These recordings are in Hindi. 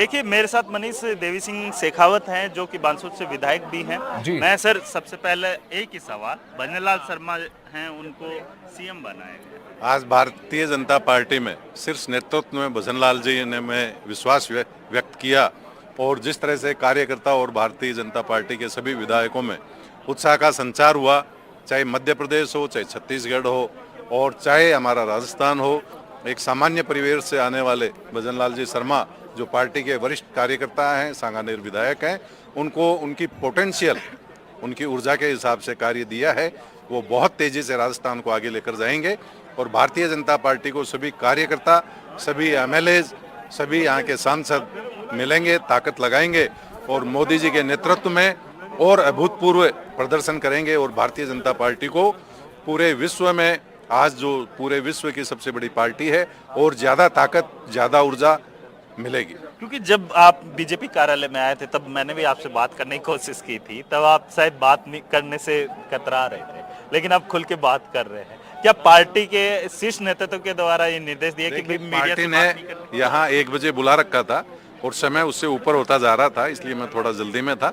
देखिए, मेरे साथ मनीष देवी सिंह शेखावत हैं, जो कि बानसूर से विधायक भी हैं। जी। मैं सर सबसे पहले एक ही सवाल, भजनलाल शर्मा हैं, उनको सीएम बनाया गया। आज भारतीय जनता पार्टी में शीर्ष नेतृत्व में भजनलाल जी ने में विश्वास व्यक्त किया और जिस तरह से कार्यकर्ता और भारतीय जनता पार्टी के सभी विधायकों में उत्साह का संचार हुआ, चाहे मध्य प्रदेश हो, चाहे छत्तीसगढ़ हो और चाहे हमारा राजस्थान हो, एक सामान्य परिवेश से आने वाले भजनलाल जी शर्मा जो पार्टी के वरिष्ठ कार्यकर्ता हैं, सांगानेर विधायक हैं, उनको उनकी पोटेंशियल, उनकी ऊर्जा के हिसाब से कार्य दिया है। वो बहुत तेजी से राजस्थान को आगे लेकर जाएंगे और भारतीय जनता पार्टी को सभी कार्यकर्ता, सभी एमएलए, सभी यहाँ के सांसद मिलेंगे, ताकत लगाएंगे और मोदी जी के नेतृत्व में और अभूतपूर्व प्रदर्शन करेंगे और भारतीय जनता पार्टी को पूरे विश्व में, आज जो पूरे विश्व की सबसे बड़ी पार्टी है, और ज़्यादा ताकत, ज़्यादा ऊर्जा मिलेगी। क्योंकि जब आप बीजेपी कार्यालय में आए थे, तब मैंने भी आपसे बात करने की कोशिश की थी, तब आप शायद बात नहीं करने से कतरा रहे थे, लेकिन आप खुल के बात कर रहे हैं। क्या पार्टी के शीर्ष नेतृत्व के द्वारा ये निर्देश दिया कि मीडिया पार्टी से ने बात नहीं करनी? यहाँ 1 बजे बुला रखा था और समय उससे ऊपर होता जा रहा था, इसलिए मैं थोड़ा जल्दी में था।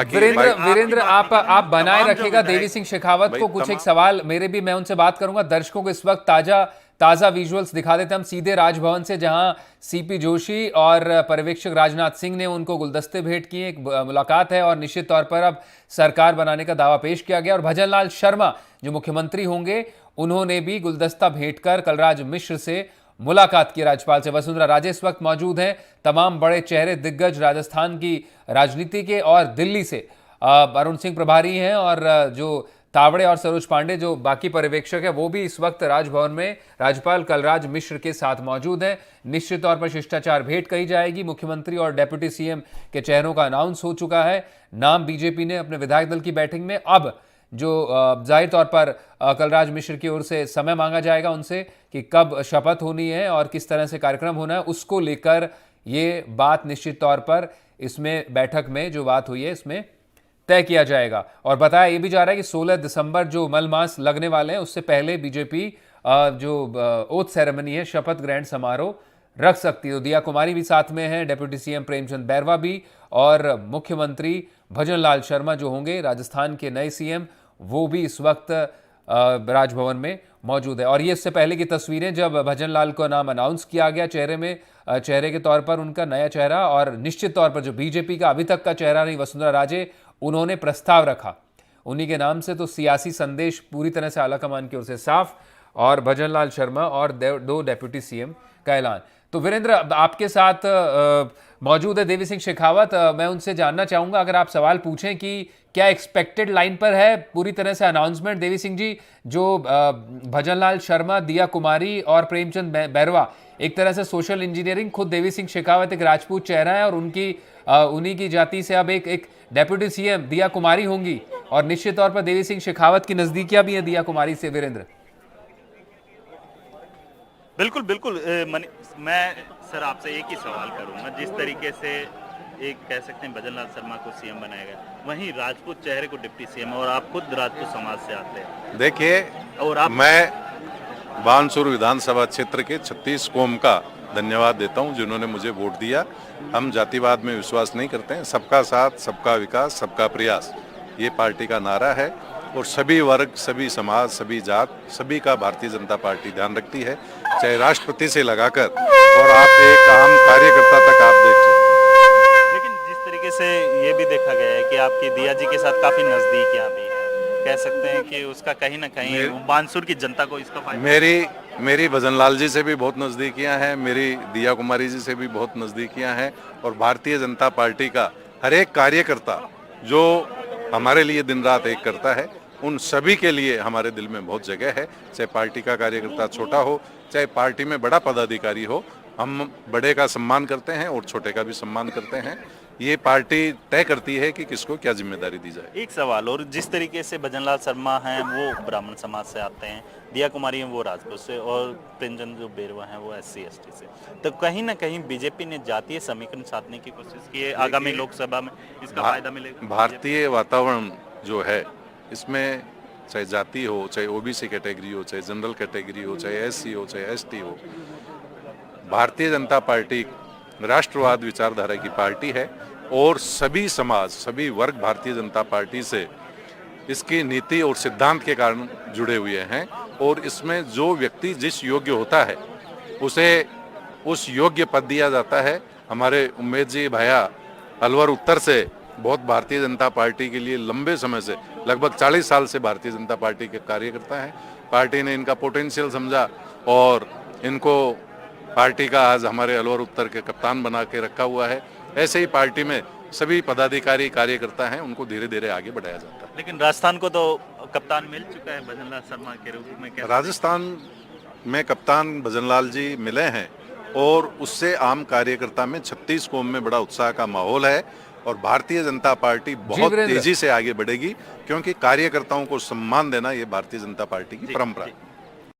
वीरेंद्र आप बनाए रखेगा देवी सिंह शेखावत को। कुछ एक सवाल मेरे भी, मैं उनसे बात करूंगा। दर्शकों को इस वक्त ताजा विजुअल्स दिखा देते हम सीधे राजभवन से, जहां सीपी जोशी और पर्यवेक्षक राजनाथ सिंह ने उनको गुलदस्ते भेंट किए। एक मुलाकात है और निश्चित तौर पर अब सरकार बनाने का दावा पेश किया गया। और भजनलाल शर्मा जो मुख्यमंत्री होंगे, उन्होंने भी गुलदस्ता भेंट कर कलराज मिश्र से मुलाकात की। राज्यपाल से वसुंधरा राजे इस वक्त मौजूद हैं। तमाम बड़े चेहरे, दिग्गज राजस्थान की राजनीति के, और दिल्ली से अरुण सिंह प्रभारी हैं, और जो तावड़े और सरोज पांडे जो बाकी पर्यवेक्षक है, वो भी इस वक्त राजभवन में राज्यपाल कलराज मिश्र के साथ मौजूद हैं। निश्चित तौर पर शिष्टाचार भेंट कही जाएगी। मुख्यमंत्री और डेप्यूटी सीएम के चेहरों का अनाउंस हो चुका है। नाम बीजेपी ने अपने विधायक दल की बैठक में, अब जो जाहिर तौर पर कलराज मिश्र की ओर से समय मांगा जाएगा उनसे कि कब शपथ होनी है और किस तरह से कार्यक्रम होना है, उसको लेकर ये बात निश्चित तौर पर इसमें बैठक में जो बात हुई है इसमें तय किया जाएगा। और बताया ये भी जा रहा है कि 16 दिसंबर जो मलमास लगने वाले हैं, उससे पहले बीजेपी जो ओथ सेरेमनी है, शपथ ग्रहण समारोह रख सकती है। तो दिया कुमारी भी साथ में है, डेप्यूटी सीएम प्रेमचंद बैरवा भी, और मुख्यमंत्री भजनलाल शर्मा जो होंगे राजस्थान के नए सीएम, वो भी इस वक्त राजभवन में मौजूद है। और ये इससे पहले की तस्वीरें, जब भजनलाल को नाम अनाउंस किया गया, चेहरे के तौर पर उनका नया चेहरा, और निश्चित तौर पर जो बीजेपी का अभी तक का चेहरा नहीं, वसुंधरा राजे, उन्होंने प्रस्ताव रखा उन्हीं के नाम से। तो सियासी संदेश पूरी तरह से आलाकमान की ओर से साफ, और भजनलाल शर्मा और 2 डेप्यूटी सीएम का ऐलान। तो वीरेंद्र आपके साथ मौजूद है देवी सिंह शेखावत। मैं उनसे जानना चाहूंगा, अगर आप सवाल पूछें कि क्या एक्सपेक्टेड लाइन पर है पूरी तरह से अनाउंसमेंट देवी सिंह जी, जो भजनलाल शर्मा, दिया कुमारी और प्रेमचंद बैरवा, एक तरह से सोशल इंजीनियरिंग, खुद देवी सिंह शेखावत एक राजपूत चेहरा है और उन्हीं की जाति से अब एक डेप्यूटी सीएम दिया कुमारी होंगी, और निश्चित तौर पर देवी सिंह शेखावत की नजदीकियां भी है दिया कुमारी से। वीरेंद्र बिल्कुल बिल्कुल। मैं सर आपसे एक ही सवाल करूंगा। जिस तरीके से एक कह सकते हैं भजनलाल शर्मा को सीएम बनाया गया, वहीं राजपूत चेहरे को डिप्टी सीएम, और आप खुद राजपूत समाज से आते हैं। देखिए, और आप, मैं बानसूर विधानसभा क्षेत्र के 36 कौम का धन्यवाद देता हूं जिन्होंने मुझे वोट दिया। हम जातिवाद में विश्वास नहीं करते हैं। सबका साथ, सबका विकास, सबका प्रयास, ये पार्टी का नारा है, और सभी वर्ग, सभी समाज, सभी जात, सभी का भारतीय जनता पार्टी ध्यान रखती है, चाहे राष्ट्रपति से लगाकर और आप एक आम कार्यकर्ता तक आप देख सकते हैं। लेकिन जिस तरीके से ये भी देखा गया है कि आपकी दिया जी के साथ काफी नजदीकियां भी हैं, कह सकते हैं कि उसका कहीं ना कहीं बानसूर की जनता को इसका फायदा। मेरी भजनलाल जी से भी बहुत नज़दीकियां हैं, मेरी दिया कुमारी जी से भी बहुत नज़दीकियां हैं, और भारतीय जनता पार्टी का हर एक कार्यकर्ता जो हमारे लिए दिन रात एक करता है, उन सभी के लिए हमारे दिल में बहुत जगह है। चाहे पार्टी का कार्यकर्ता छोटा हो, चाहे पार्टी में बड़ा पदाधिकारी हो, हम बड़े का सम्मान करते हैं और छोटे का भी सम्मान करते हैं। ये पार्टी तय करती है कि किसको क्या जिम्मेदारी दी जाए। एक सवाल और, जिस तरीके से भजनलाल शर्मा हैं वो ब्राह्मण समाज से आते हैं, दिया कुमारी हैं वो राजपूत से, और प्रेमचंद जो बैरवा हैं वो SC ST से, तो कहीं ना कहीं बीजेपी ने जातीय समीकरण साधने की कोशिश की है। आगामी लोकसभा में इसका फायदा मिलेगा। भारतीय वातावरण जो है, इसमें चाहे जाति हो, चाहे OBC कैटेगरी हो, चाहे जनरल कैटेगरी हो, चाहे SC हो, चाहे ST हो, भारतीय जनता पार्टी राष्ट्रवाद विचारधारा की पार्टी है और सभी समाज, सभी वर्ग भारतीय जनता पार्टी से इसकी नीति और सिद्धांत के कारण जुड़े हुए हैं और इसमें जो व्यक्ति जिस योग्य होता है उसे उस योग्य पद दिया जाता है। हमारे उम्मेद जी भैया अलवर उत्तर से बहुत भारतीय जनता पार्टी के लिए लंबे समय से, लगभग 40 साल से भारतीय जनता पार्टी के कार्यकर्ता हैं। पार्टी ने इनका पोटेंशियल समझा और इनको पार्टी का आज हमारे अलवर उत्तर के कप्तान बना के रखा हुआ है। ऐसे ही पार्टी में सभी पदाधिकारी कार्यकर्ता हैं, उनको धीरे धीरे आगे बढ़ाया जाता है। लेकिन राजस्थान को तो कप्तान मिल चुका है भजनलाल शर्मा के रूप में, क्या राजस्थान में कप्तान भजनलाल जी मिले हैं और उससे आम कार्यकर्ता में 36 कौम में बड़ा उत्साह का माहौल है और भारतीय जनता पार्टी बहुत वीरेंद्र। तेजी से आगे बढ़ेगी क्योंकि कार्यकर्ताओं को सम्मान देना ये भारतीय जनता पार्टी की परंपरा है।